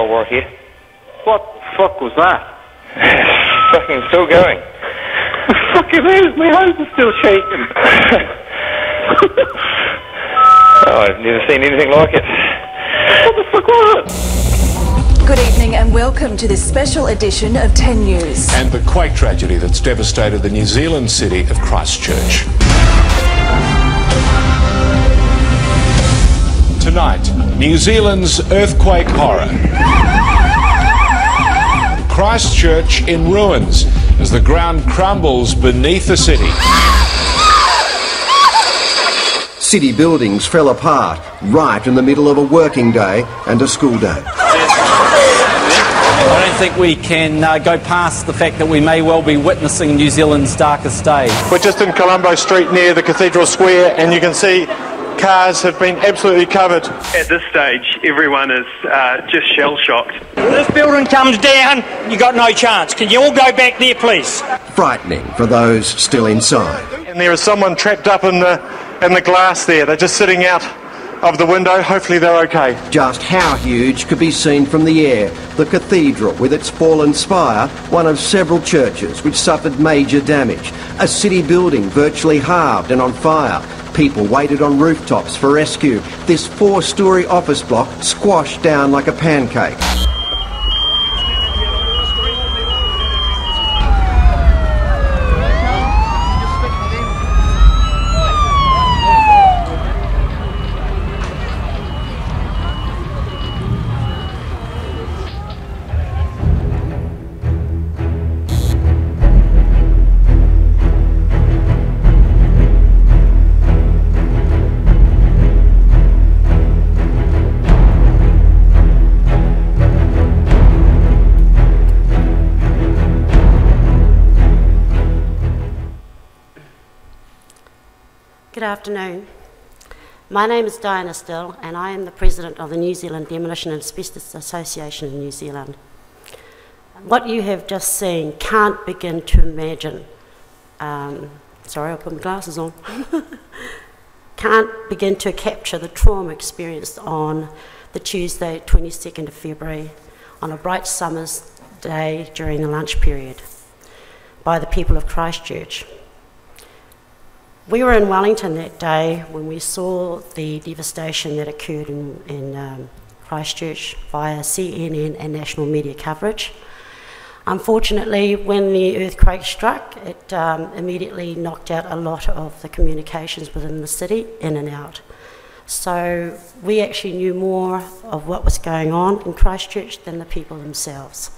war here. What the fuck was that? Fucking still going. Fuck it is, my hands are still shaking. Oh, I've never seen anything like it. What the fuck was it? Good evening and welcome to this special edition of 10 News. And the quake tragedy that's devastated the New Zealand city of Christchurch. Tonight, New Zealand's earthquake horror. Christchurch in ruins as the ground crumbles beneath the city. City buildings fell apart right in the middle of a working day and a school day. I don't think we can go past the fact that we may well be witnessing New Zealand's darkest days. We're just in Colombo Street near the Cathedral Square, and you can see cars have been absolutely covered. At this stage, everyone is just shell-shocked. If this building comes down, you got no chance. Can you all go back there, please? Frightening for those still inside. And there is someone trapped up in the glass there. They're just sitting out of the window. Hopefully they're okay. Just how huge could be seen from the air. The cathedral with its fallen spire, one of several churches which suffered major damage. A city building virtually halved and on fire. People waited on rooftops for rescue. This 4-storey office block squashed down like a pancake. Good afternoon. My name is Stil and I am the President of the New Zealand Demolition and Asbestos Association in New Zealand. What you have just seen can't begin to imagine, sorry, I'll put my glasses on, can't begin to capture the trauma experienced on the Tuesday 22nd of February on a bright summer's day during the lunch period by the people of Christchurch. We were in Wellington that day when we saw the devastation that occurred in Christchurch via CNN and national media coverage. Unfortunately, when the earthquake struck, it immediately knocked out a lot of the communications within the city, in and out. So we actually knew more of what was going on in Christchurch than the people themselves.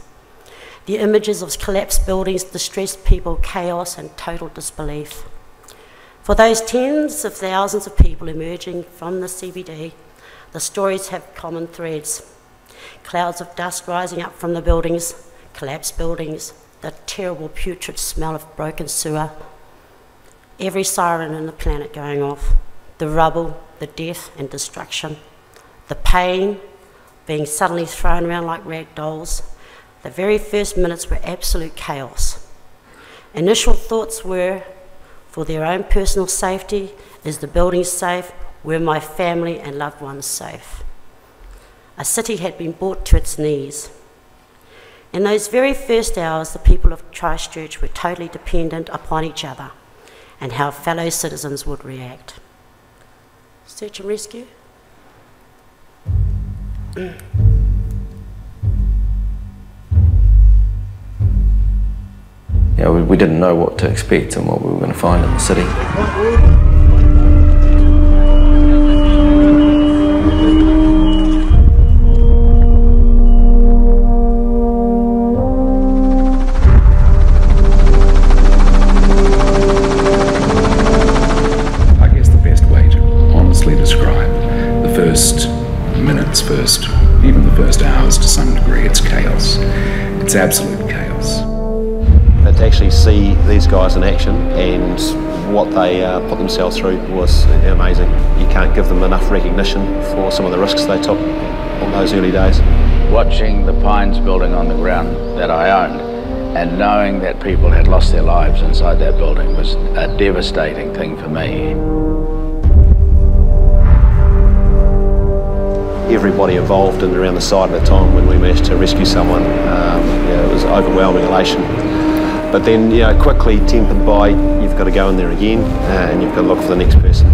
The images of collapsed buildings, distressed people, chaos and total disbelief. For those tens of thousands of people emerging from the CBD, the stories have common threads. Clouds of dust rising up from the buildings, collapsed buildings, the terrible putrid smell of broken sewer, every siren in the planet going off, the rubble, the death and destruction, the pain being suddenly thrown around like rag dolls. The very first minutes were absolute chaos. Initial thoughts were, for their own personal safety, is the building safe? Were my family and loved ones safe? A city had been brought to its knees. In those very first hours, the people of Christchurch were totally dependent upon each other and how fellow citizens would react. Search and rescue? Yeah, we didn't know what to expect and what we were going to find in the city. I guess the best way to honestly describe the first minutes, even the first hours to some degree, it's chaos. It's absolute chaos. But to actually see these guys in action and what they put themselves through was amazing. You can't give them enough recognition for some of the risks they took on those early days. Watching the Pines building on the ground that I owned and knowing that people had lost their lives inside that building was a devastating thing for me. everybody involved and around the site at the time when we managed to rescue someone. It was overwhelming elation. But then, quickly tempered by, you've got to go in there again and you've got to look for the next person.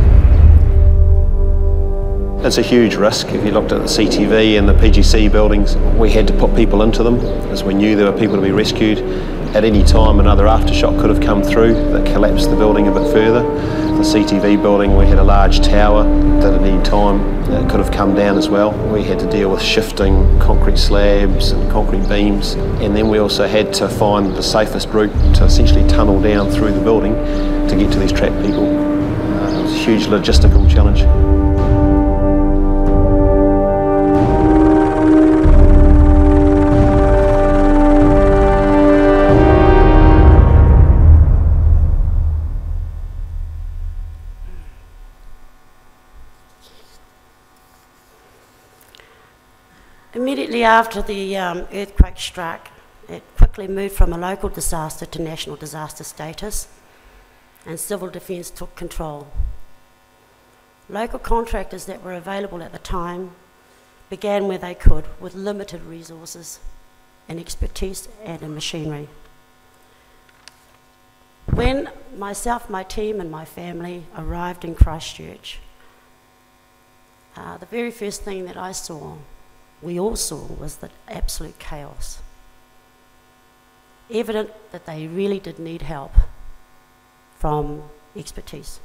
It's a huge risk. If you looked at the CTV and the PGC buildings, we had to put people into them as we knew there were people to be rescued. At any time, another aftershock could have come through that collapsed the building a bit further. The CTV building, we had a large tower that at any time could have come down as well. We had to deal with shifting concrete slabs and concrete beams, and then we also had to find the safest route to essentially tunnel down through the building to get to these trapped people. It was a huge logistical challenge. Immediately after the earthquake struck, it quickly moved from a local disaster to national disaster status, and civil defence took control. Local contractors that were available at the time began where they could with limited resources and expertise and in machinery. When myself, my team and my family arrived in Christchurch, the very first thing that we all saw, was the absolute chaos. Evident that they really did need help from expertise,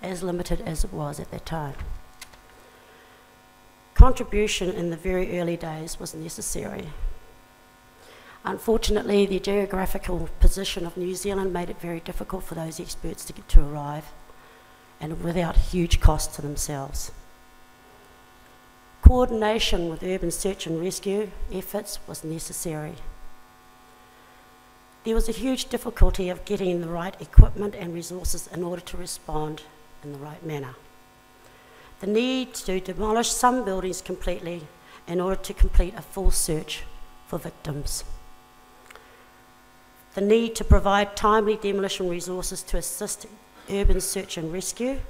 as limited as it was at that time. Contribution in the very early days was necessary. Unfortunately, the geographical position of New Zealand made it very difficult for those experts to arrive, and without huge cost to themselves. Coordination with urban search and rescue efforts was necessary. There was a huge difficulty of getting the right equipment and resources in order to respond in the right manner. The need to demolish some buildings completely in order to complete a full search for victims. The need to provide timely demolition resources to assist urban search and rescue,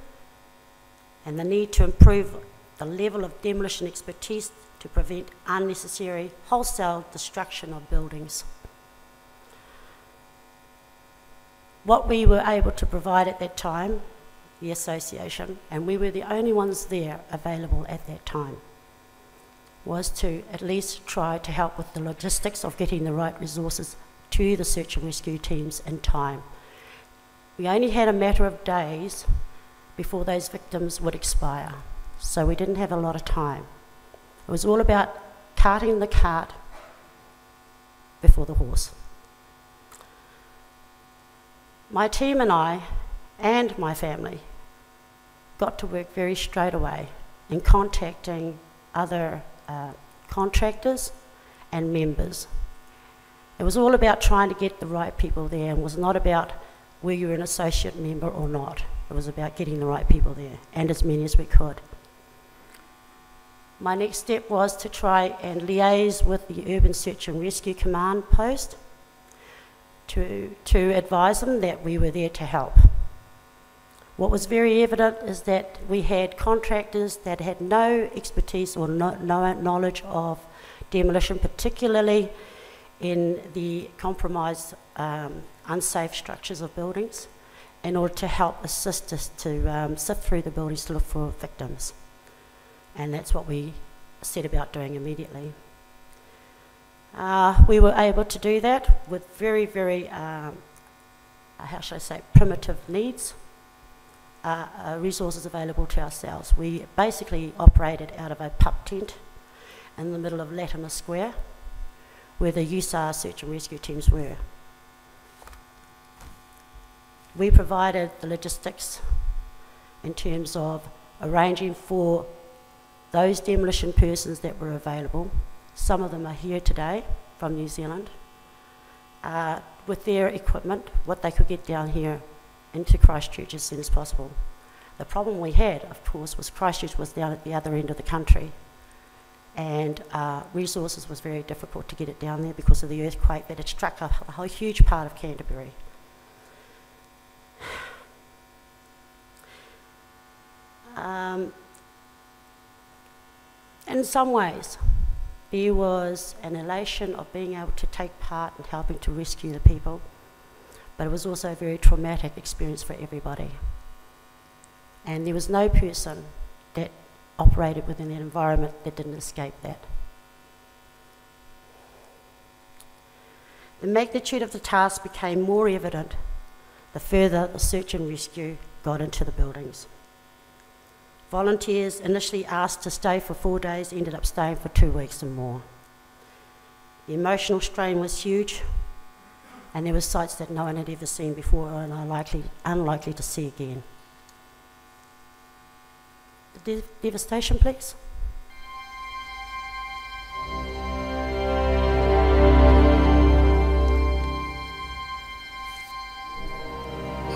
and the need to improve the level of demolition expertise to prevent unnecessary wholesale destruction of buildings. What we were able to provide at that time, the association, and we were the only ones there available at that time, was to at least try to help with the logistics of getting the right resources to the search and rescue teams in time. We only had a matter of days before those victims would expire, so we didn't have a lot of time. It was all about carting the cart before the horse. My team and I, and my family, got to work very straight away in contacting other contractors and members. It was all about trying to get the right people there, and was not about were you an associate member or not. It was about getting the right people there, and as many as we could. My next step was to try and liaise with the Urban Search and Rescue Command post to advise them that we were there to help. What was very evident is that we had contractors that had no expertise or no knowledge of demolition, particularly in the compromised, unsafe structures of buildings, in order to help assist us to sift through the buildings to look for victims. And that's what we set about doing immediately. We were able to do that with very, very, how shall I say, primitive needs, resources available to ourselves. We basically operated out of a pup tent in the middle of Latimer Square, where the USAR search and rescue teams were. We provided the logistics in terms of arranging for those demolition persons that were available. Some of them are here today from New Zealand, with their equipment, what they could get down here into Christchurch as soon as possible. The problem we had, of course, was Christchurch was down at the other end of the country, and resources was very difficult to get it down there because of the earthquake that had struck a huge part of Canterbury. In some ways, there was an elation of being able to take part in helping to rescue the people, but it was also a very traumatic experience for everybody. And there was no person that operated within that environment that didn't escape that. The magnitude of the task became more evident the further the search and rescue got into the buildings. Volunteers initially asked to stay for 4 days ended up staying for 2 weeks and more. The emotional strain was huge, and there were sights that no one had ever seen before and are unlikely to see again. The devastation, please.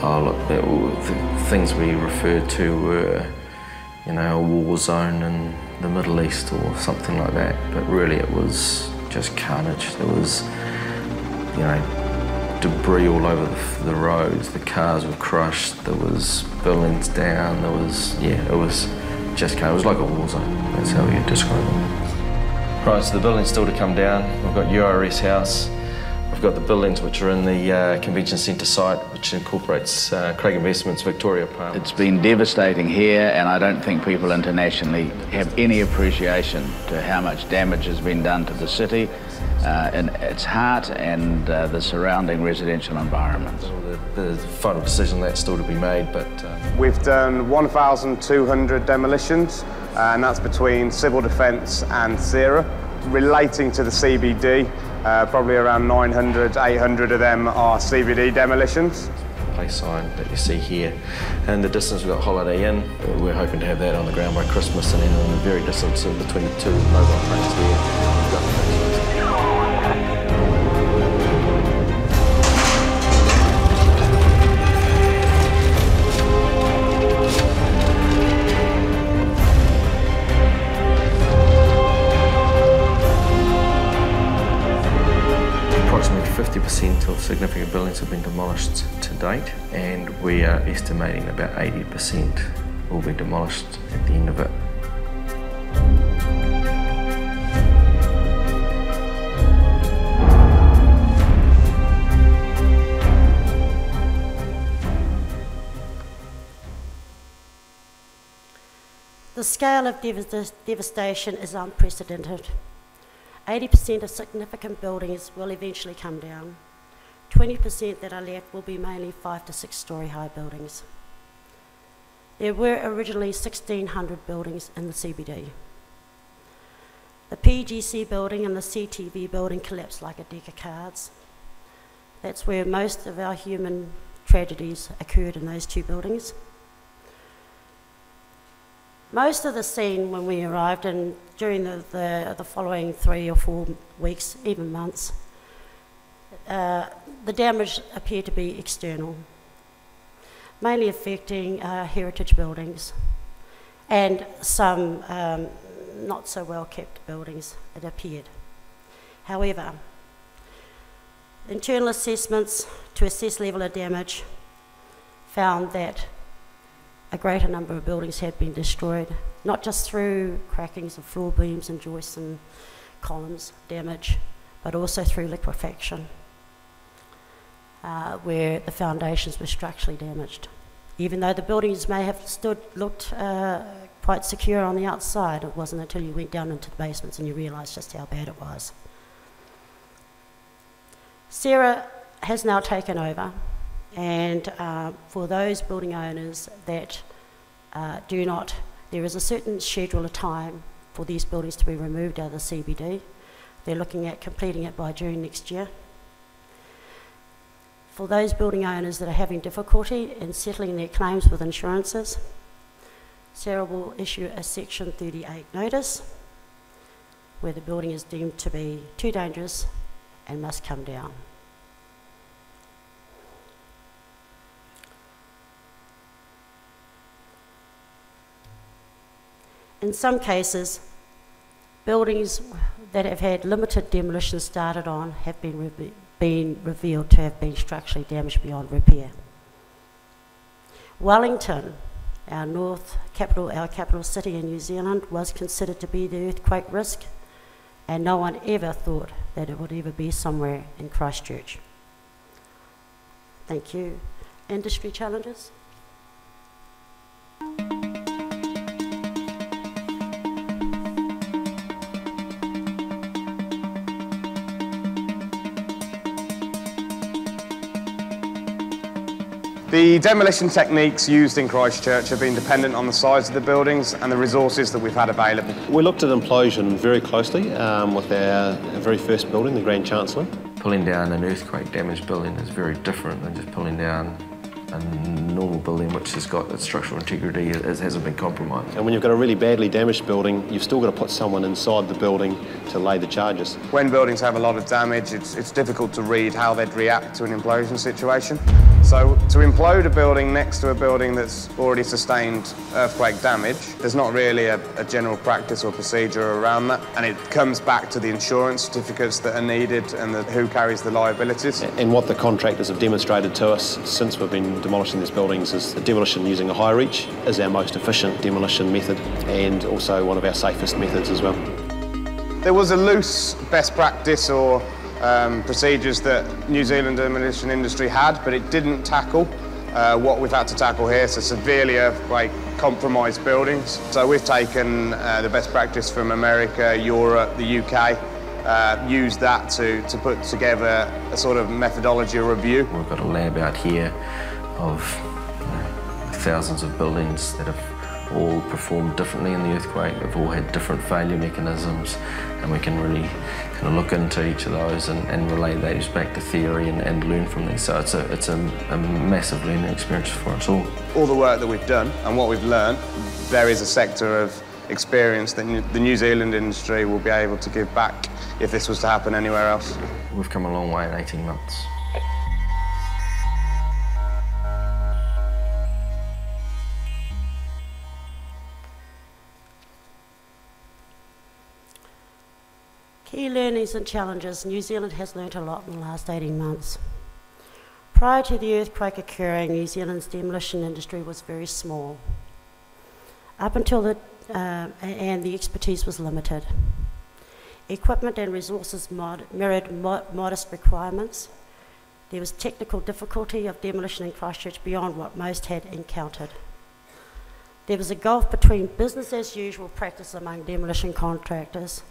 Oh, look, the things we referred to were, you know, a war zone in the Middle East or something like that, but really it was just carnage. There was, you know, debris all over the roads, the cars were crushed, there was buildings down, there was, yeah, it was just carnage. It was like a war zone, that's how you'd describe it. Right, so the building's still to come down. We've got URS House. We've got the buildings which are in the convention centre site, which incorporates Craig Investments Victoria Park. It's been devastating here, and I don't think people internationally have any appreciation to how much damage has been done to the city, in its heart and the surrounding residential environments. The final decision that's still to be made, but... We've done 1,200 demolitions, and that's between civil defence and SERA. Relating to the CBD, probably around 900, 800 of them are CBD demolitions. Place sign that you see here. And the distance we've got Holiday Inn. We're hoping to have that on the ground by Christmas, and then in the very distance in between the two mobile trains here, we've got the Approximately 50% of significant buildings have been demolished to date, and we are estimating about 80% will be demolished at the end of it. The scale of devastation is unprecedented. 80% of significant buildings will eventually come down. 20% that are left will be mainly 5 to 6 story high buildings. There were originally 1,600 buildings in the CBD. The PGC building and the CTV building collapsed like a deck of cards. That's where most of our human tragedies occurred, in those two buildings. Most of the scene when we arrived, and during the following 3 or 4 weeks, even months, the damage appeared to be external, mainly affecting heritage buildings and some not so well kept buildings, it appeared. However, internal assessments to assess level of damage found that a greater number of buildings had been destroyed, not just through crackings of floor beams and joists and columns damage, but also through liquefaction, where the foundations were structurally damaged. Even though the buildings may have looked quite secure on the outside, it wasn't until you went down into the basements and you realised just how bad it was. SERA has now taken over, and for those building owners that there is a certain schedule of time for these buildings to be removed out of the CBD. They're looking at completing it by June next year. For those building owners that are having difficulty in settling their claims with insurances, SERA will issue a Section 38 notice where the building is deemed to be too dangerous and must come down. In some cases, buildings that have had limited demolition started on have been revealed to have been structurally damaged beyond repair. Wellington, our capital city in New Zealand, was considered to be the earthquake risk, and no one ever thought that it would ever be somewhere in Christchurch. Thank you. Industry challenges? The demolition techniques used in Christchurch have been dependent on the size of the buildings and the resources that we've had available. We looked at implosion very closely with our very first building, the Grand Chancellor. Pulling down an earthquake damaged building is very different than just pulling down a normal building which has got its structural integrity, hasn't been compromised. And when you've got a really badly damaged building, you've still got to put someone inside the building to lay the charges. When buildings have a lot of damage, it's difficult to read how they'd react to an implosion situation. So to implode a building next to a building that's already sustained earthquake damage, there's not really a general practice or procedure around that, and it comes back to the insurance certificates that are needed and who carries the liabilities. And what the contractors have demonstrated to us since we've been demolishing these buildings is the demolition using a high reach is our most efficient demolition method, and also one of our safest methods as well. There was a loose best practice or procedures that New Zealand demolition industry had, but it didn't tackle what we've had to tackle here, so severely earthquake compromised buildings. So we've taken the best practice from America, Europe, the UK, used that to put together a sort of methodology review. We've got a lab out here of thousands of buildings that have all performed differently in the earthquake. They've all had different failure mechanisms, and we can really kind of look into each of those and relay those back to theory and learn from these. So it's a massive learning experience for us all. All the work that we've done and what we've learned, there is a sector of experience that the New Zealand industry will be able to give back if this was to happen anywhere else. We've come a long way in 18 months. Key learnings and challenges. New Zealand has learnt a lot in the last 18 months. Prior to the earthquake occurring, New Zealand's demolition industry was very small. Up until and the expertise was limited. Equipment and resources mirrored modest requirements. There was technical difficulty of demolition in Christchurch beyond what most had encountered. There was a gulf between business as usual practice among demolition contractors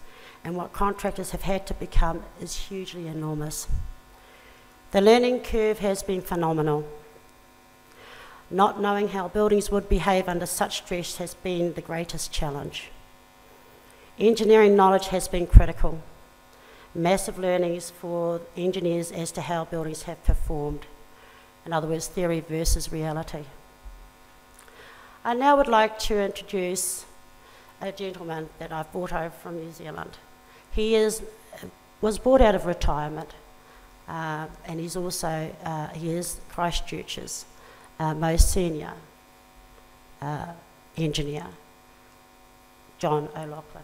and what contractors have had to become is hugely enormous. The learning curve has been phenomenal. Not knowing how buildings would behave under such stress has been the greatest challenge. Engineering knowledge has been critical. Massive learnings for engineers as to how buildings have performed. In other words, theory versus reality. I now would like to introduce a gentleman that I've brought over from New Zealand. He was brought out of retirement, and he's also he is Christchurch's most senior engineer, John O'Loughlin.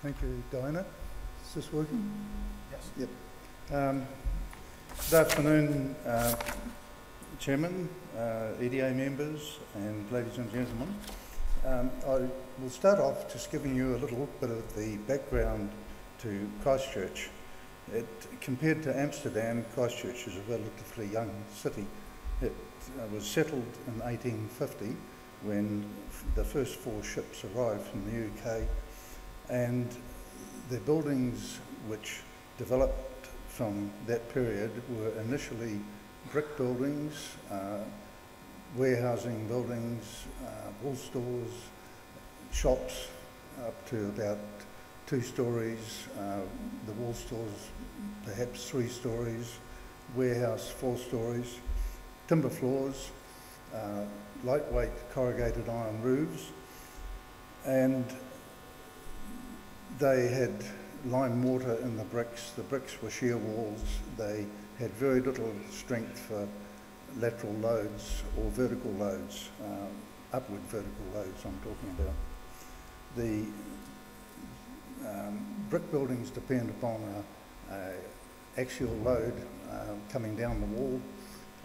Thank you, Diana. Is this working? Yes. Yep. Good afternoon, Chairman, EDA members, and ladies and gentlemen. I will start off just giving you a little bit of the background to Christchurch. Compared to Amsterdam, Christchurch is a relatively young city. It was settled in 1850 when the first 4 ships arrived from the UK, and the buildings which developed from that period were initially brick buildings, warehousing buildings, wool stores, shops up to about 2 stories, the wool stores perhaps 3 stories, warehouse 4 stories, timber floors, lightweight corrugated iron roofs, and they had lime mortar in the bricks. The bricks were shear walls. They had very little strength for lateral loads or vertical loads, upward vertical loads I'm talking about. The brick buildings depend upon a axial load coming down the wall,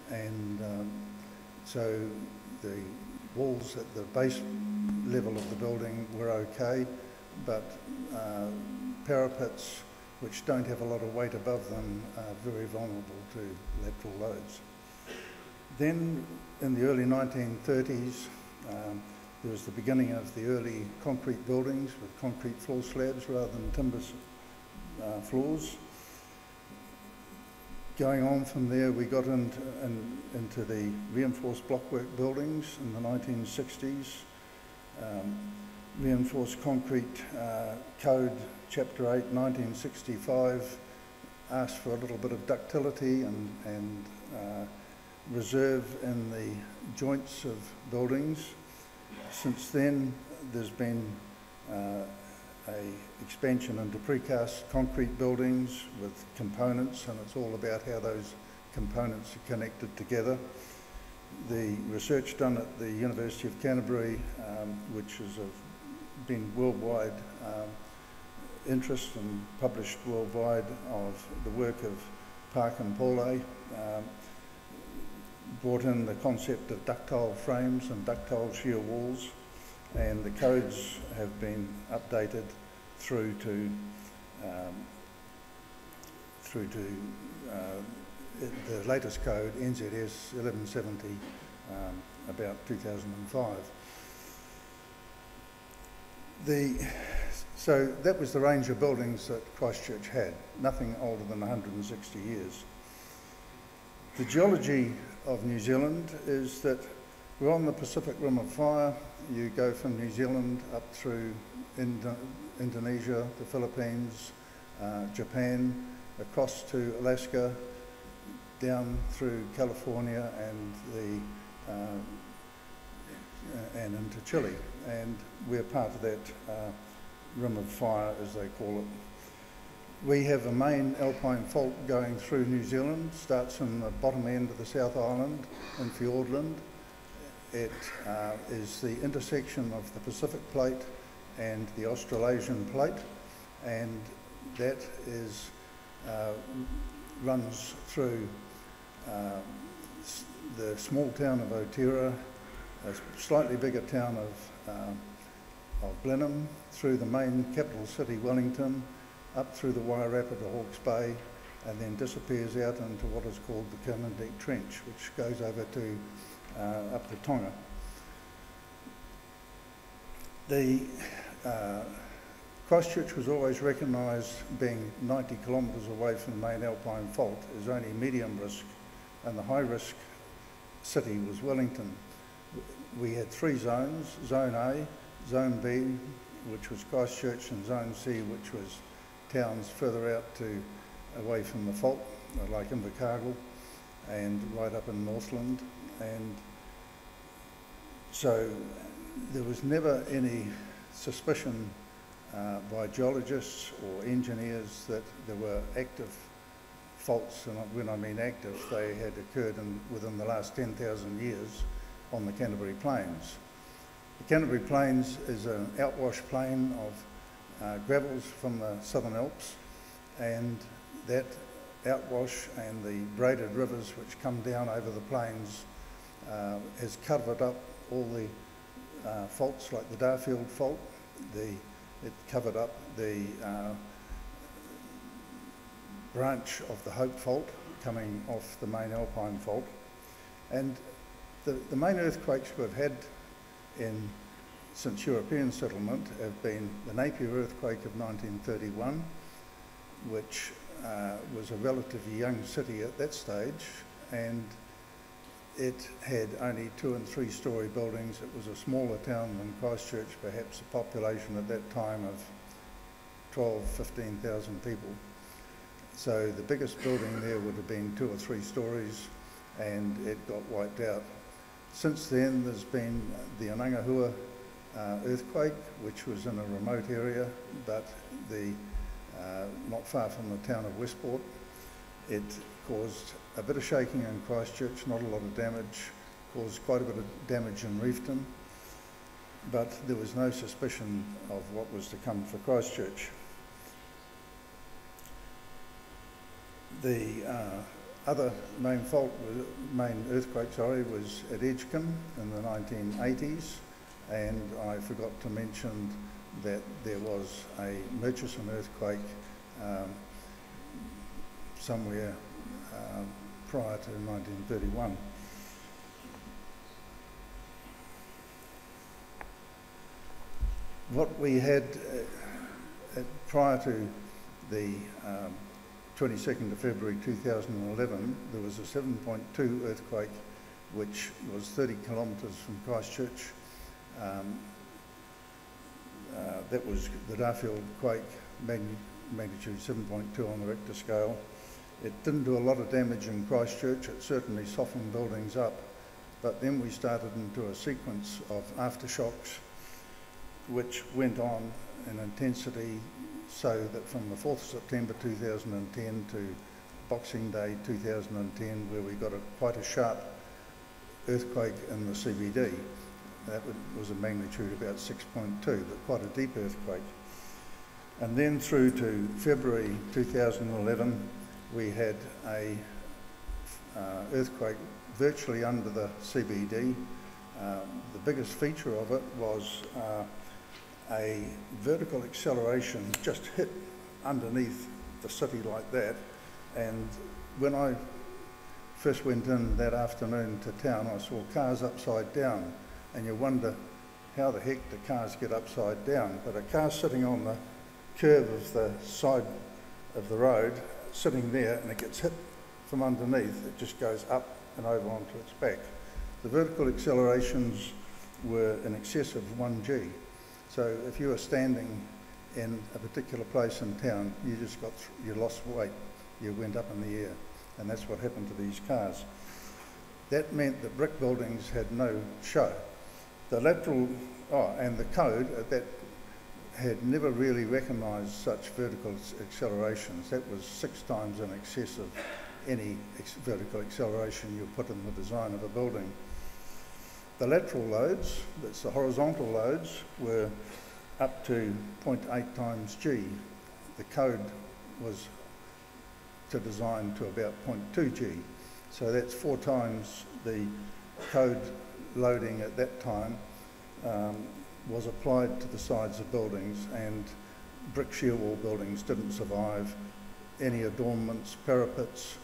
and so the walls at the base level of the building were okay, but parapets which don't have a lot of weight above them are very vulnerable to lateral loads. Then in the early 1930s, there was the beginning of the early concrete buildings with concrete floor slabs rather than timber floors. Going on from there, we got into the reinforced blockwork buildings in the 1960s. Reinforced Concrete Code, Chapter 8, 1965, asked for a little bit of ductility and reserve in the joints of buildings. Since then, there's been a expansion into precast concrete buildings with components, and it's all about how those components are connected together. The research done at the University of Canterbury, which has been worldwide interest and published worldwide, of the work of Park and Paulet, brought in the concept of ductile frames and ductile shear walls, and the codes have been updated through to the latest code, NZS 1170, about 2005. So that was the range of buildings that Christchurch had, nothing older than 160 years. The geology of New Zealand is that we're on the Pacific Rim of Fire. You go from New Zealand up through Indonesia, the Philippines, Japan, across to Alaska, down through California and into Chile, and we're part of that Rim of Fire, as they call it. We have a main alpine fault going through New Zealand, starts from the bottom end of the South Island in Fiordland. It is the intersection of the Pacific Plate and the Australasian Plate, and that is runs through the small town of Otira, a slightly bigger town of Blenheim, through the main capital city Wellington, up through the Wairarapa to Hawke's Bay, and then disappears out into what is called the Kermadec Trench, which goes over to up to Tonga. The Christchurch was always recognised, being 90 kilometres away from the main alpine fault, as only medium risk, and the high risk city was Wellington. We had three zones: Zone A, Zone B, which was Christchurch, and Zone C, which was towns further out away from the fault, like Invercargill and right up in Northland. And so there was never any suspicion by geologists or engineers that there were active faults, and when I mean active, they had occurred within the last 10,000 years on the Canterbury Plains. The Canterbury Plains is an outwash plain of gravels from the Southern Alps, and that outwash and the braided rivers which come down over the plains has covered up all the faults, like the Darfield fault. It covered up the branch of the Hope fault coming off the main alpine fault. And the main earthquakes we've had since European settlement have been the Napier earthquake of 1931, which was a relatively young city at that stage, and it had only 2- and 3-story buildings. It was a smaller town than Christchurch, perhaps a population at that time of 15,000 people. So the biggest building there would have been 2 or 3 stories, and it got wiped out. Since then, there's been the Anangahua earthquake, which was in a remote area, but not far from the town of Westport. It caused a bit of shaking in Christchurch, not a lot of damage, caused quite a bit of damage in Reefton, but there was no suspicion of what was to come for Christchurch. Other main earthquake, was at Edgecombe in the 1980s, and I forgot to mention that there was a Murchison earthquake somewhere prior to 1931. What we had prior to the 22nd of February 2011, there was a 7.2 earthquake which was 30 kilometres from Christchurch. That was the Darfield quake, magnitude 7.2 on the Richter scale. It didn't do a lot of damage in Christchurch, it certainly softened buildings up, but then we started into a sequence of aftershocks which went on in intensity, so that from the 4th of September 2010 to Boxing Day 2010, where we got quite a sharp earthquake in the CBD. That was a magnitude about 6.2, but quite a deep earthquake. And then through to February 2011, we had a earthquake virtually under the CBD. The biggest feature of it was a vertical acceleration just hit underneath the city like that, and when I first went in that afternoon to town, I saw cars upside down, and you wonder how the heck do cars get upside down. But a car sitting on the curve of the side of the road, sitting there, and it gets hit from underneath, it just goes up and over onto its back. The vertical accelerations were in excess of 1G. So if you were standing in a particular place in town, you lost weight, you went up in the air, and that's what happened to these cars. That meant that brick buildings had no show. The lateral, and the code that had never really recognised such vertical accelerations. That was 6 times in excess of any vertical acceleration you put in the design of a building. The lateral loads, that's the horizontal loads, were up to 0.8 times G. The code was to design to about 0.2 G. So that's 4 times the code loading at that time was applied to the sides of buildings, and brick shear wall buildings didn't survive. Any adornments, parapets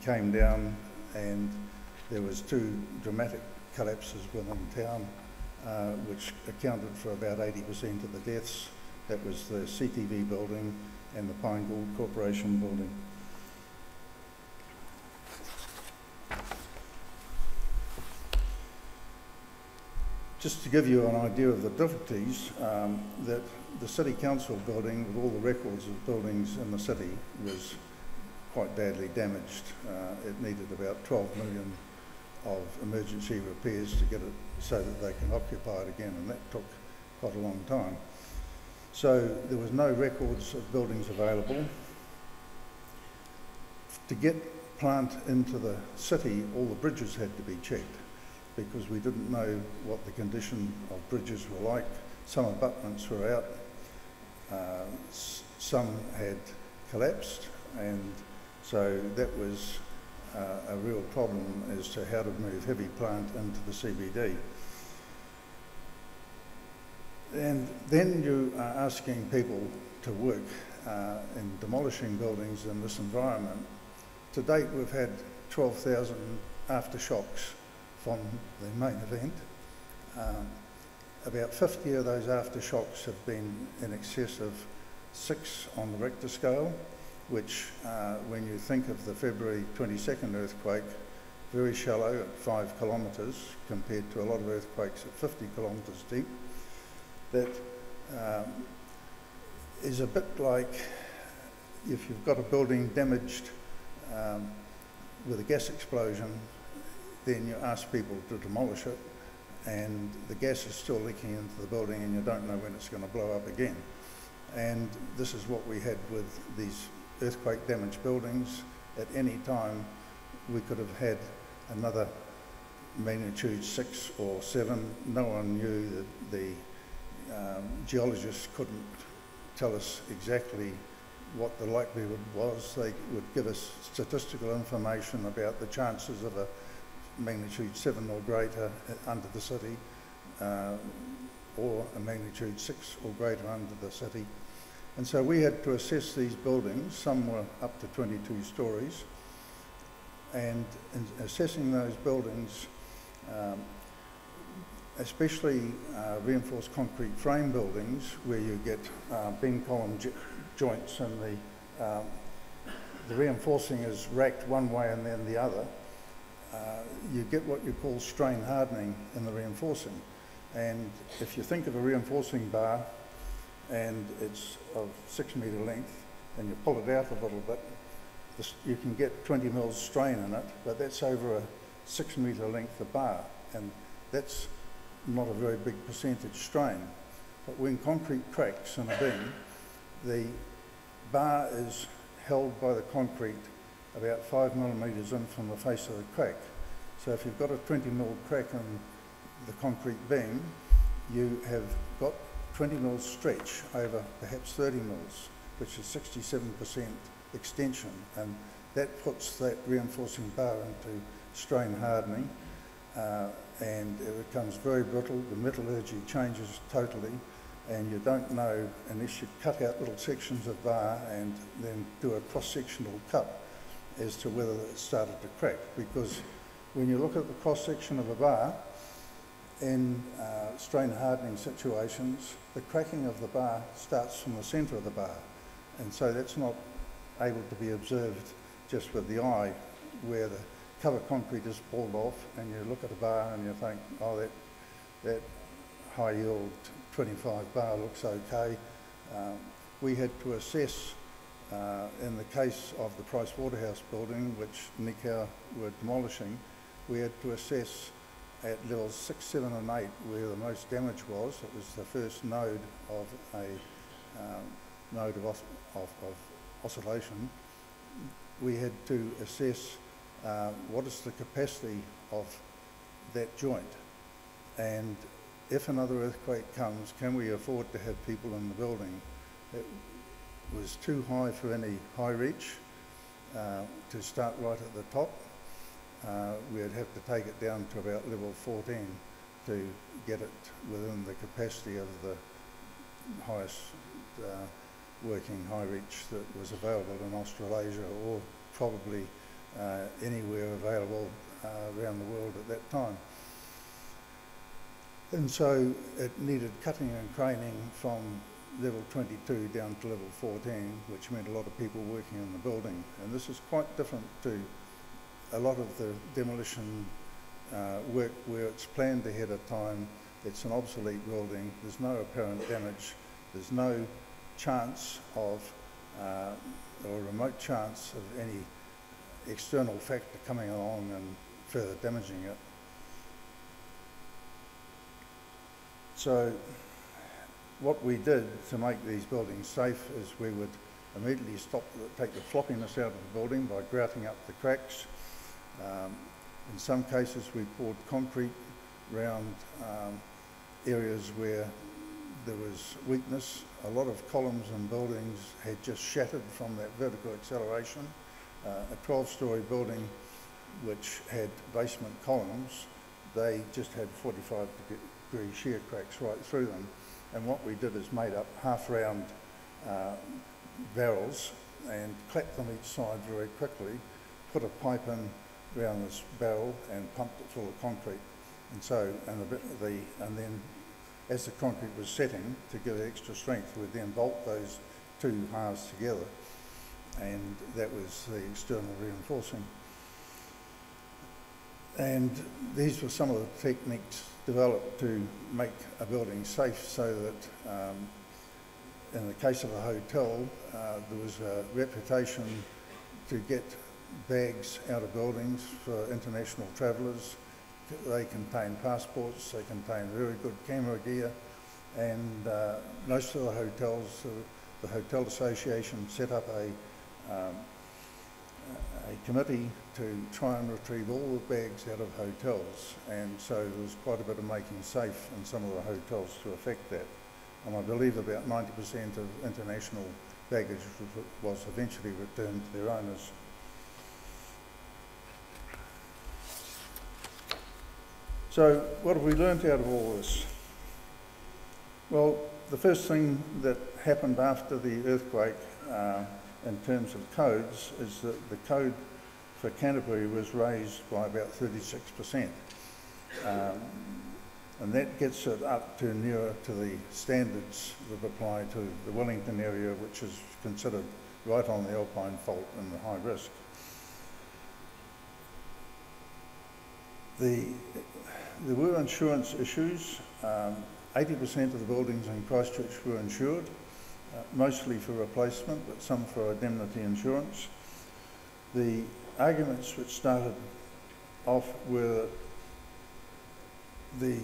came down, and there was 2 dramatic collapses within town, which accounted for about 80% of the deaths. That was the CTV building and the Pine Gould Corporation building. Just to give you an idea of the difficulties, that the City Council building, with all the records of buildings in the city, was quite badly damaged. It needed about 12 million of emergency repairs to get it so that they can occupy it again, and that took quite a long time. So there was no records of buildings available. To get plant into the city, all the bridges had to be checked, because we didn't know what the condition of bridges were like. Some abutments were out, some had collapsed, and so that was a real problem as to how to move heavy plant into the CBD. And then you are asking people to work in demolishing buildings in this environment. To date, we've had 12,000 aftershocks from the main event. About 50 of those aftershocks have been in excess of 6 on the Richter scale, which, when you think of the February 22nd earthquake, very shallow at 5 kilometres compared to a lot of earthquakes at 50 kilometres deep. That is a bit like if you've got a building damaged with a gas explosion, then you ask people to demolish it, and the gas is still leaking into the building and you don't know when it's going to blow up again. And this is what we had with these earthquake damaged buildings. At any time we could have had another magnitude 6 or 7. No one knew that the geologists couldn't tell us exactly what the likelihood was. They would give us statistical information about the chances of a magnitude 7 or greater under the city, or a magnitude 6 or greater under the city. And so we had to assess these buildings. Some were up to 22 stories, and in assessing those buildings, especially reinforced concrete frame buildings where you get beam column joints and the reinforcing is racked one way and then the other, you get what you call strain hardening in the reinforcing. And if you think of a reinforcing bar and it's of 6 metre length and you pull it out a little bit, you can get 20 mils strain in it, but that's over a 6 metre length of bar, and that's not a very big percentage strain. But when concrete cracks in a beam, the bar is held by the concrete about 5 millimetres in from the face of the crack. So if you've got a 20 mil crack in the concrete beam, you have got 20 mils stretch over perhaps 30 mils, which is 67% extension, and that puts that reinforcing bar into strain hardening, and it becomes very brittle. The metallurgy changes totally, and you don't know unless you cut out little sections of bar and then do a cross-sectional cut as to whether it started to crack. Because when you look at the cross-section of a bar in strain hardening situations, the cracking of the bar starts from the centre of the bar, and so that's not able to be observed just with the eye, where the cover concrete is pulled off and you look at a bar and you think, oh, that high yield 25 bar looks okay. We had to assess, in the case of the Price Waterhouse building, which Nikau were demolishing, we had to assess at levels 6, 7 and 8 where the most damage was. It was the first node of a node of oscillation. We had to assess what is the capacity of that joint, and if another earthquake comes, can we afford to have people in the building? It was too high for any high reach to start right at the top. We'd have to take it down to about level 14 to get it within the capacity of the highest working high reach that was available in Australasia, or probably anywhere available around the world at that time. And so it needed cutting and craning from level 22 down to level 14, which meant a lot of people working in the building. And this is quite different to a lot of the demolition work where it's planned ahead of time. It's an obsolete building, there's no apparent damage, there's no chance of, or remote chance of any external factor coming along and further damaging it. So what we did to make these buildings safe is we would immediately take the floppiness out of the building by grouting up the cracks. In some cases we poured concrete around areas where there was weakness. A lot of columns and buildings had just shattered from that vertical acceleration. A 12-storey building which had basement columns, they just had 45-degree shear cracks right through them. And what we did is made up half-round barrels and clapped them each side very quickly, put a pipe in around this barrel and pumped it full of concrete. And so, and then as the concrete was setting, to give it extra strength, we'd then bolt those two halves together, and that was the external reinforcing. And these were some of the techniques developed to make a building safe, so that in the case of a hotel, there was a reputation to get bags out of buildings for international travellers. They contain passports, they contain very good camera gear, and most of the hotels, the Hotel Association set up a committee to try and retrieve all the bags out of hotels, and so there was quite a bit of making safe in some of the hotels to affect that. And I believe about 90% of international baggage was eventually returned to their owners. So what have we learnt out of all this? Well, the first thing that happened after the earthquake in terms of codes is that the code for Canterbury was raised by about 36%. And that gets it up to nearer to the standards that apply to the Wellington area, which is considered right on the Alpine Fault and the high risk. There were insurance issues. 80% of the buildings in Christchurch were insured, mostly for replacement, but some for indemnity insurance. The arguments which started off were the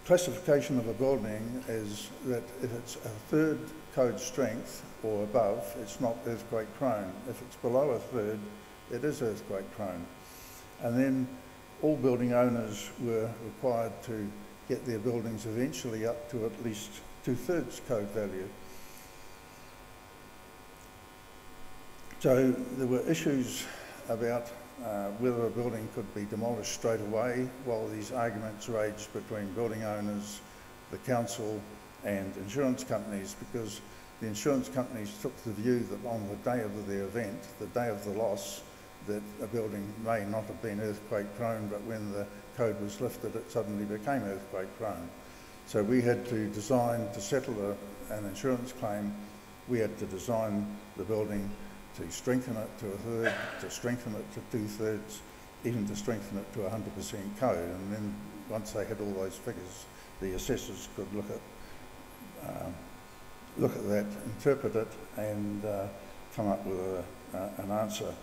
classification of a building is that if it's a third code strength or above, it's not earthquake prone. If it's below a third, it is earthquake prone. And then all building owners were required to get their buildings eventually up to at least 2/3 code value. So there were issues about whether a building could be demolished straight away, while these arguments raged between building owners, the council and insurance companies, because the insurance companies took the view that on the day of the event, the day of the loss, that a building may not have been earthquake prone, but when the code was lifted it suddenly became earthquake prone. So we had to design, to settle an insurance claim, we had to design the building to strengthen it to a third, to strengthen it to 2/3, even to strengthen it to 100% code. And then once they had all those figures, the assessors could look at that, interpret it, and come up with an answer.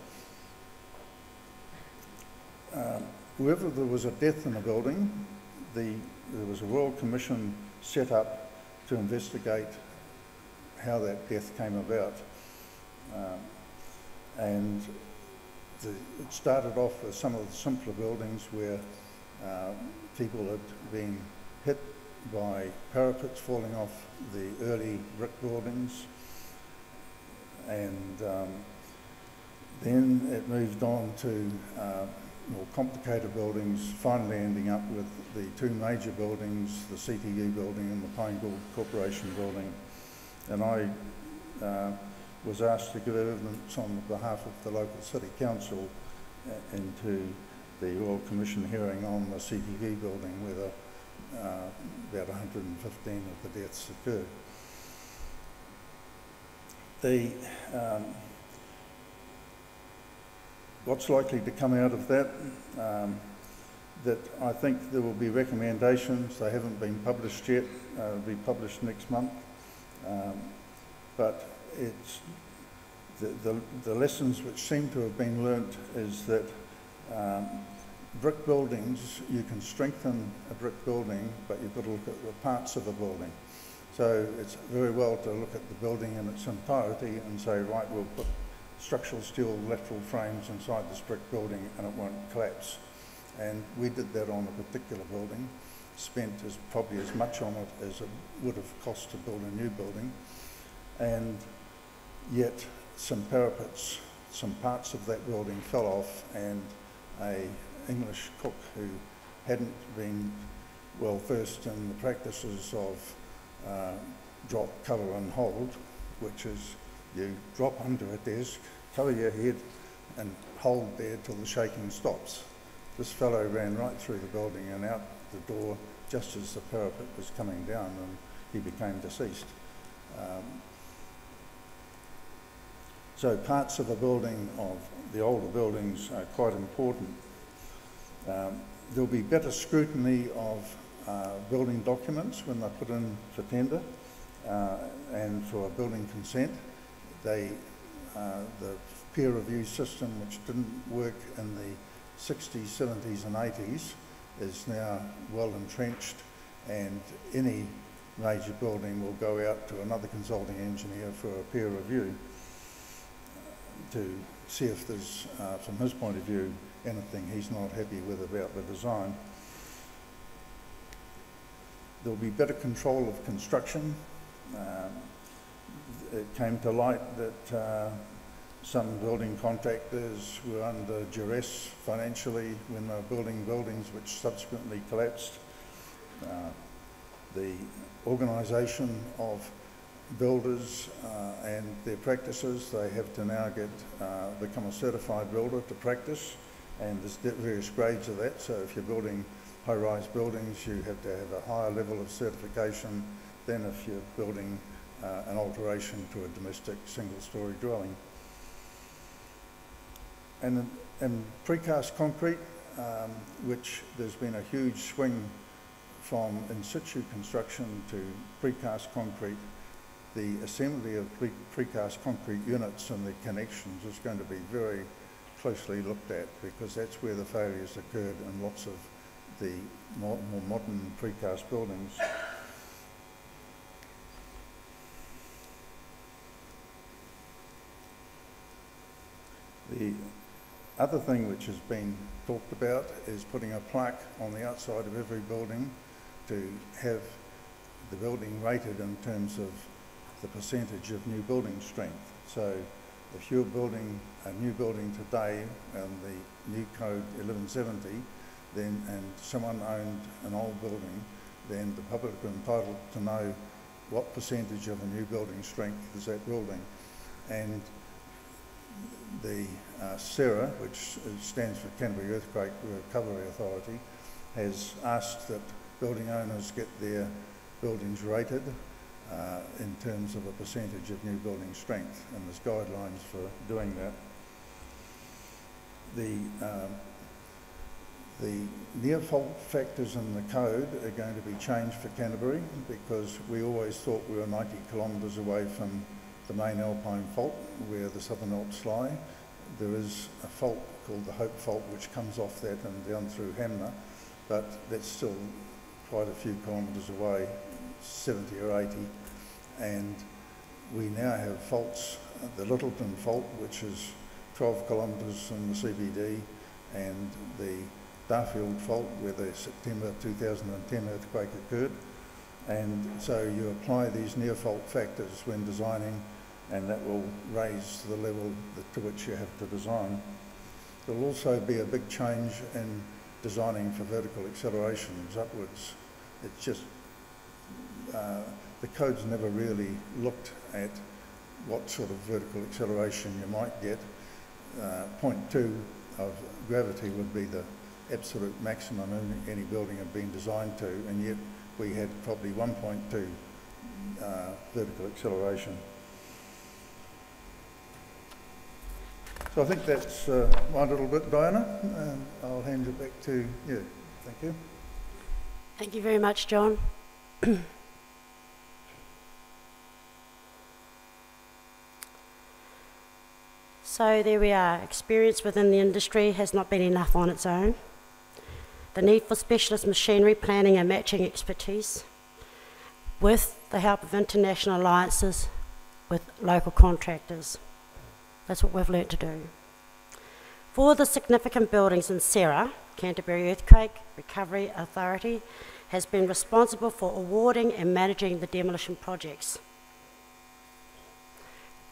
Wherever there was a death in a building, there was a Royal Commission set up to investigate how that death came about. And it started off with some of the simpler buildings where people had been hit by parapets falling off the early brick buildings, and then it moved on to more complicated buildings, finally ending up with the two major buildings, the CTU building and the Pine Gould Corporation building. And I was asked to give evidence on behalf of the local city council into the Royal Commission hearing on the CTV building, where about 115 of the deaths occurred. What's likely to come out of that? That I think there will be recommendations. They haven't been published yet. They'll be published next month. But it's the lessons which seem to have been learnt is that brick buildings, you can strengthen a brick building, but you've got to look at the parts of a building. So it's very well to look at the building in its entirety and say, right, we'll put structural steel lateral frames inside this brick building and it won't collapse. And we did that on a particular building, spent probably as much on it as it would have cost to build a new building, and yet some parapets, some parts of that building fell off, and an English cook who hadn't been well versed in the practices of drop, cover and hold, which is you drop under a desk, cover your head and hold there till the shaking stops. This fellow ran right through the building and out the door just as the parapet was coming down, and he became deceased. So parts of a building, of the older buildings, are quite important. There'll be better scrutiny of building documents when they're put in for tender and for a building consent. The peer review system, which didn't work in the 60s, 70s and 80s, is now well entrenched, and any major building will go out to another consulting engineer for a peer review to see if there's, from his point of view, anything he's not happy with about the design. There'll be better control of construction. it came to light that some building contractors were under duress financially when they were building buildings which subsequently collapsed. The organisation of builders and their practices, they have to now become a certified builder to practice, and there's various grades of that. So if you're building high-rise buildings, you have to have a higher level of certification than if you're building an alteration to a domestic single-storey dwelling. And in precast concrete, which there's been a huge swing from in situ construction to precast concrete, the assembly of precast concrete units and the connections is going to be very closely looked at, because that's where the failures occurred in lots of the more modern precast buildings. The other thing which has been talked about is putting a plaque on the outside of every building to have the building rated in terms of the percentage of new building strength. So if you're building a new building today and the new code 1170, then, and someone owned an old building, then the public are entitled to know what percentage of a new building strength is that building. And the CERA, which stands for Canterbury Earthquake Recovery Authority, has asked that building owners get their buildings rated in terms of a percentage of new building strength, and there's guidelines for doing that. The near fault factors in the code are going to be changed for Canterbury, because we always thought we were 90 kilometres away from the main alpine fault where the Southern Alps lie. There is a fault called the Hope Fault which comes off that and down through Hamner, but that's still quite a few kilometres away, 70 or 80, and we now have faults, the Littleton Fault, which is 12 kilometres in the CBD, and the Darfield Fault where the September 2010 earthquake occurred. And so you apply these near fault factors when designing, and that will raise the level to which you have to design. There will also be a big change in designing for vertical accelerations upwards. It's just, the code's never really looked at what sort of vertical acceleration you might get. 0.2 of gravity would be the absolute maximum any building had been designed to, and yet we had probably 1.2 vertical acceleration. So I think that's my little bit, Diana, and I'll hand it back to you. Thank you. Thank you very much, John. So there we are. Experience within the industry has not been enough on its own. The need for specialist machinery, planning and matching expertise, with the help of international alliances with local contractors. That's what we've learnt to do. For the significant buildings in CERA, Canterbury Earthquake Recovery Authority has been responsible for awarding and managing the demolition projects.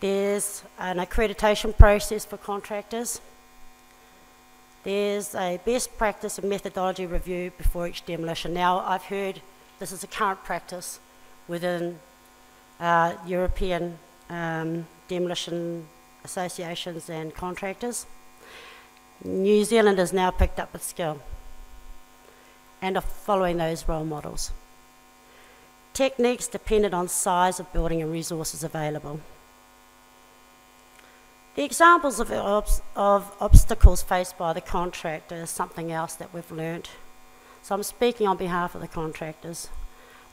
There's an accreditation process for contractors. There's a best practice and methodology review before each demolition. Now, I've heard this is a current practice within European demolition associations and contractors. New Zealand has now picked up with Stil and are following those role models. Techniques dependent on size of building and resources available. The examples of obstacles faced by the contractor is something else that we've learnt. So I'm speaking on behalf of the contractors,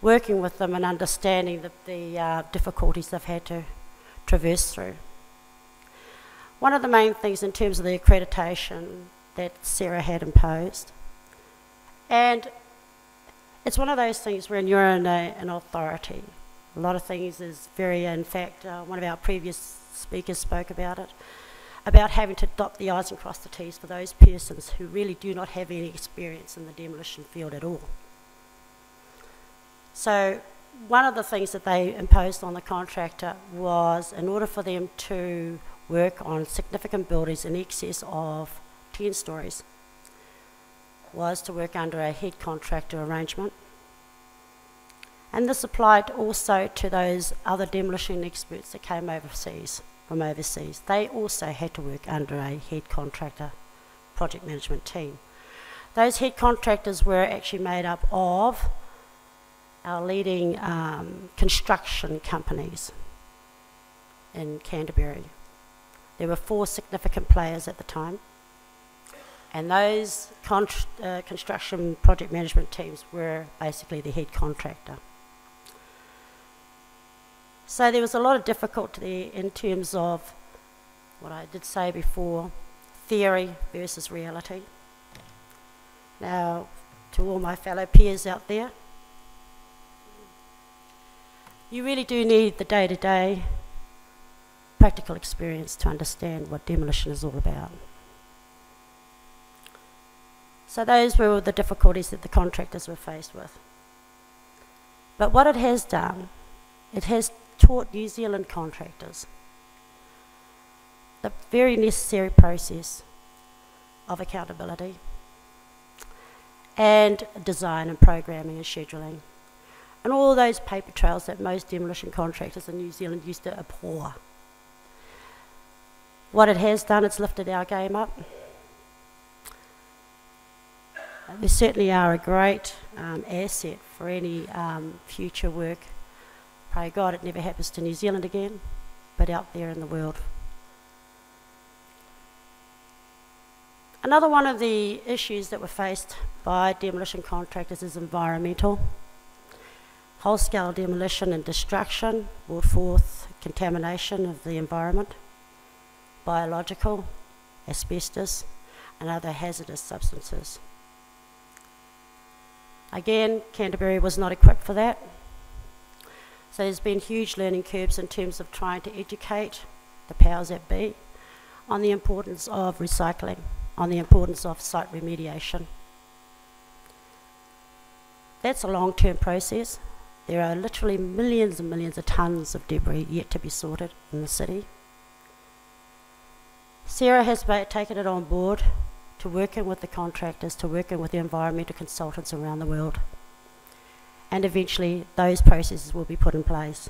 working with them and understanding the difficulties they've had to traverse through. One of the main things in terms of the accreditation that CERA had imposed, and it's one of those things when you're in an authority, a lot of things is very, in fact, one of our previous speakers spoke about it, about having to dot the I's and cross the T's for those persons who really do not have any experience in the demolition field at all. So one of the things that they imposed on the contractor was, in order for them to work on significant buildings in excess of 10 stories, was to work under a head contractor arrangement. And this applied also to those other demolition experts that came from overseas. They also had to work under a head contractor project management team. Those head contractors were actually made up of our leading construction companies in Canterbury. There were 4 significant players at the time, and those construction project management teams were basically the head contractor. So there was a lot of difficulty in terms of what I did say before, theory versus reality. Now, to all my fellow peers out there, you really do need the day-to-day practical experience to understand what demolition is all about. So those were the difficulties that the contractors were faced with. But what it has done, it has taught New Zealand contractors the very necessary process of accountability and design and programming and scheduling, and all those paper trails that most demolition contractors in New Zealand used to abhor. What it has done, it's lifted our game up. We certainly are a great asset for any future work. Pray God it never happens to New Zealand again, but out there in the world. Another one of the issues that were faced by demolition contractors is environmental. Whole-scale demolition and destruction brought forth contamination of the environment, biological, asbestos, and other hazardous substances. Again, Canterbury was not equipped for that. So there's been huge learning curves in terms of trying to educate the powers that be on the importance of recycling, on the importance of site remediation. That's a long-term process. There are literally millions and millions of tonnes of debris yet to be sorted in the city. Sarah has taken it on board to working with the contractors, to working with the environmental consultants around the world. And eventually those processes will be put in place.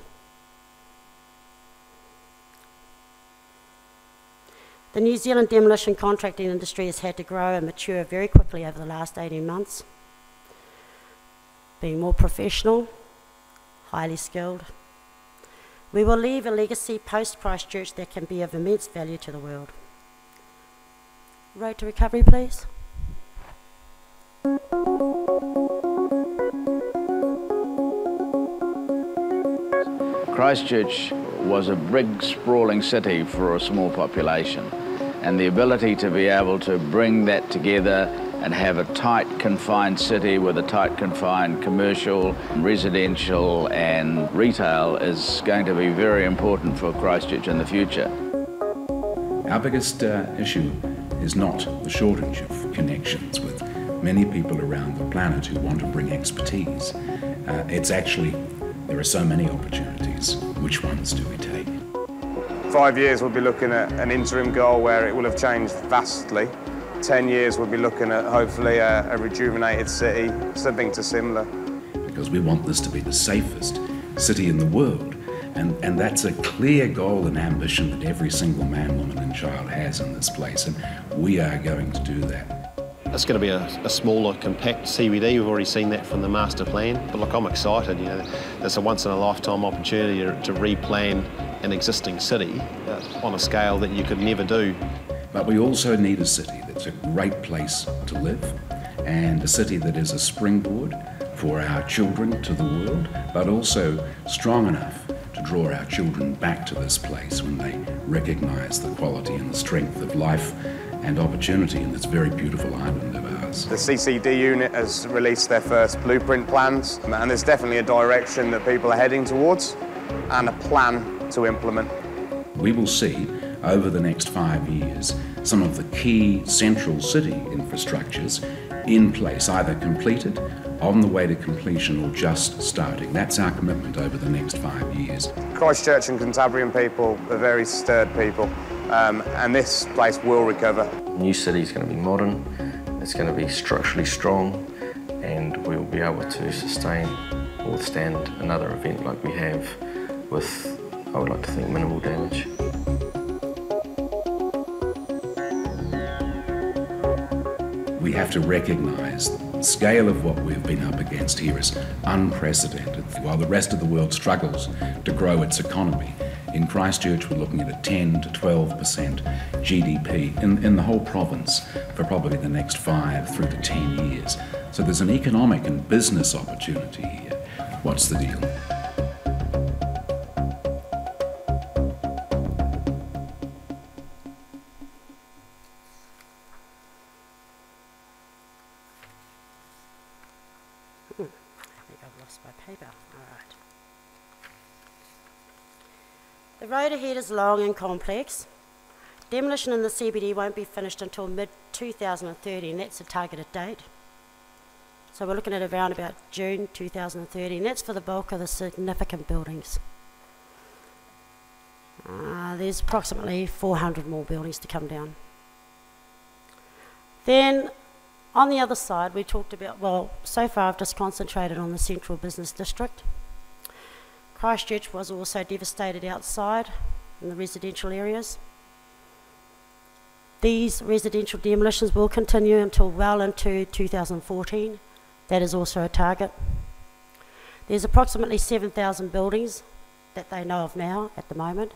The New Zealand demolition contracting industry has had to grow and mature very quickly over the last 18 months, being more professional, highly skilled. We will leave a legacy post-Christchurch that can be of immense value to the world. Road to recovery, please. Christchurch was a big, sprawling city for a small population, and the ability to be able to bring that together and have a tight, confined city with a tight, confined commercial, residential and retail is going to be very important for Christchurch in the future. Our biggest issue is not the shortage of connections with many people around the planet who want to bring expertise. It's actually, there are so many opportunities. Which ones do we take? 5 years we'll be looking at an interim goal where it will have changed vastly. 10 years we'll be looking at hopefully a rejuvenated city, something to similar. Because we want this to be the safest city in the world. And that's a clear goal and ambition that every single man, woman and child has in this place, and we are going to do that. It's going to be a smaller, compact CBD. We've already seen that from the master plan. But look, I'm excited. You know, there's a once-in-a-lifetime opportunity to replan an existing city on a scale that you could never do. But we also need a city that's a great place to live, and a city that is a springboard for our children to the world, but also strong enough to draw our children back to this place when they recognise the quality and the strength of life and opportunity in this very beautiful island of ours. The CCD unit has released their first blueprint plans, and there's definitely a direction that people are heading towards and a plan to implement. We will see over the next 5 years some of the key central city infrastructures in place, either completed on the way to completion or just starting. That's our commitment over the next 5 years. Christchurch and Cantabrian people are very stirred people, and this place will recover. The new city is going to be modern, it's going to be structurally strong, and we'll be able to sustain or withstand another event like we have with, I would like to think, minimal damage. We have to recognise the scale of what we've been up against here is unprecedented. While the rest of the world struggles to grow its economy, in Christchurch we're looking at a 10 to 12% GDP in the whole province for probably the next 5 through to 10 years. So there's an economic and business opportunity here. What's the deal? The road ahead is long and complex. Demolition in the CBD won't be finished until mid-2030, and that's a targeted date. So we're looking at around about June 2030, and that's for the bulk of the significant buildings. There's approximately 400 more buildings to come down. Then, on the other side, we talked about, well, so far I've just concentrated on the central business district. Christchurch was also devastated outside in the residential areas. These residential demolitions will continue until well into 2014. That is also a target. There's approximately 7,000 buildings that they know of now at the moment.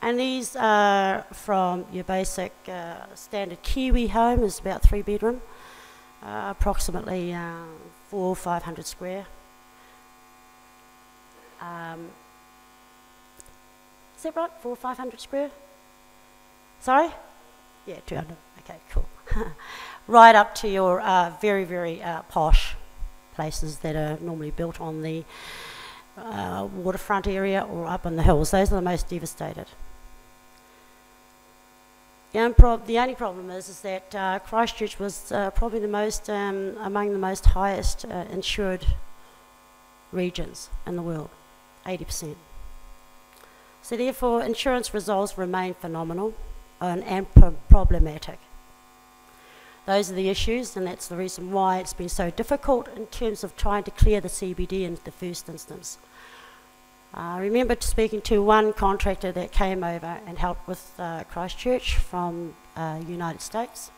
And these are from your basic standard Kiwi home, is about 3-bedroom, approximately 400 or 500 square. Is that right? 400 or 500 square? Sorry? Yeah, 200. Okay, cool. Right up to your very, very posh places that are normally built on the waterfront area or up in the hills. Those are the most devastated. The only problem is that Christchurch was probably the most among the most highest insured regions in the world, 80%. So therefore, insurance results remain phenomenal and problematic. Those are the issues, and that's the reason why it's been so difficult in terms of trying to clear the CBD in the first instance. I remember speaking to one contractor that came over and helped with Christchurch from United States,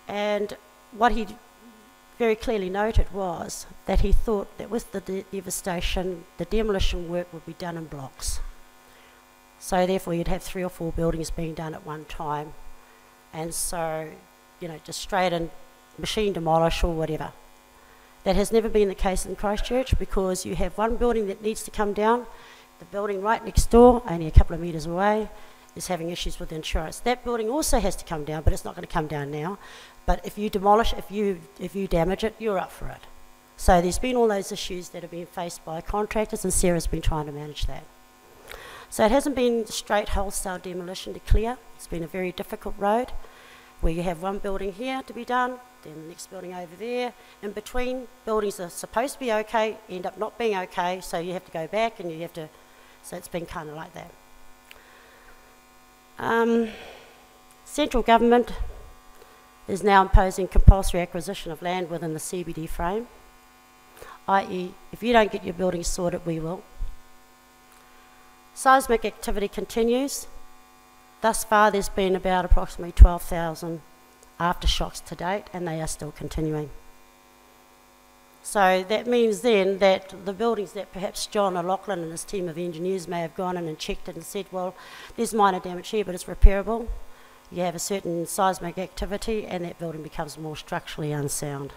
and what he very clearly noted was that he thought that with the devastation, the demolition work would be done in blocks. So therefore you'd have 3 or 4 buildings being done at one time, and so, you know, just straight in machine demolish or whatever. That has never been the case in Christchurch, because you have one building that needs to come down. The building right next door, only a couple of metres away, is having issues with insurance. That building also has to come down, but it's not going to come down now. But if you demolish, if you damage it, you're up for it. So there's been all those issues that have been faced by contractors, and Sarah's been trying to manage that. So it hasn't been straight wholesale demolition to clear. It's been a very difficult road, where you have one building here to be done, then the next building over there. In between, buildings are supposed to be okay, end up not being okay, so you have to go back and you have to, so it's been kind of like that. Central government is now imposing compulsory acquisition of land within the CBD frame, i.e. if you don't get your buildings sorted, we will. Seismic activity continues. Thus far there's been about approximately 12,000 aftershocks to date, and they are still continuing. So that means then that the buildings that perhaps John O'Loughlin and his team of engineers may have gone in and checked it and said, well, there's minor damage here, but it's repairable. You have a certain seismic activity and that building becomes more structurally unsound.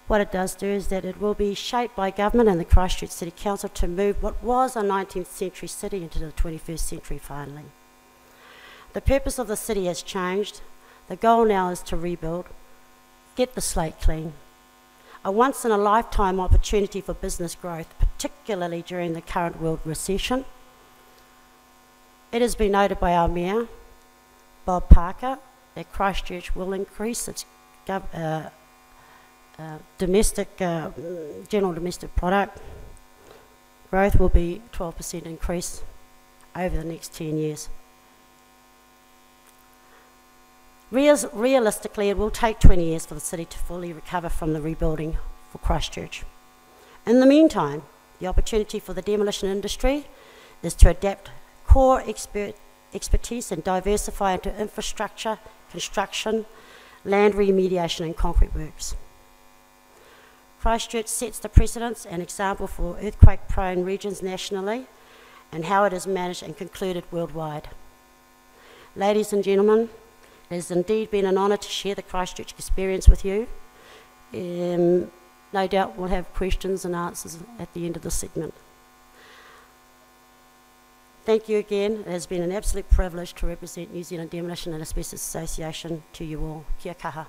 What it does do is that it will be shaped by government and the Christchurch City Council to move what was a 19th century city into the 21st century finally. The purpose of the city has changed. The goal now is to rebuild, get the slate clean. A once-in-a-lifetime opportunity for business growth, particularly during the current world recession. It has been noted by our Mayor, Bob Parker, that Christchurch will increase its general domestic product. Growth will be 12% increase over the next 10 years. Realistically, it will take 20 years for the city to fully recover from the rebuilding for Christchurch. In the meantime, the opportunity for the demolition industry is to adapt core expertise and diversify into infrastructure, construction, land remediation and concrete works. Christchurch sets the precedence and example for earthquake-prone regions nationally and how it is managed and concluded worldwide. Ladies and gentlemen, it has indeed been an honour to share the Christchurch experience with you. No doubt we'll have questions and answers at the end of the segment. Thank you again. It has been an absolute privilege to represent New Zealand Demolition and Asbestos Association to you all. Kia kaha.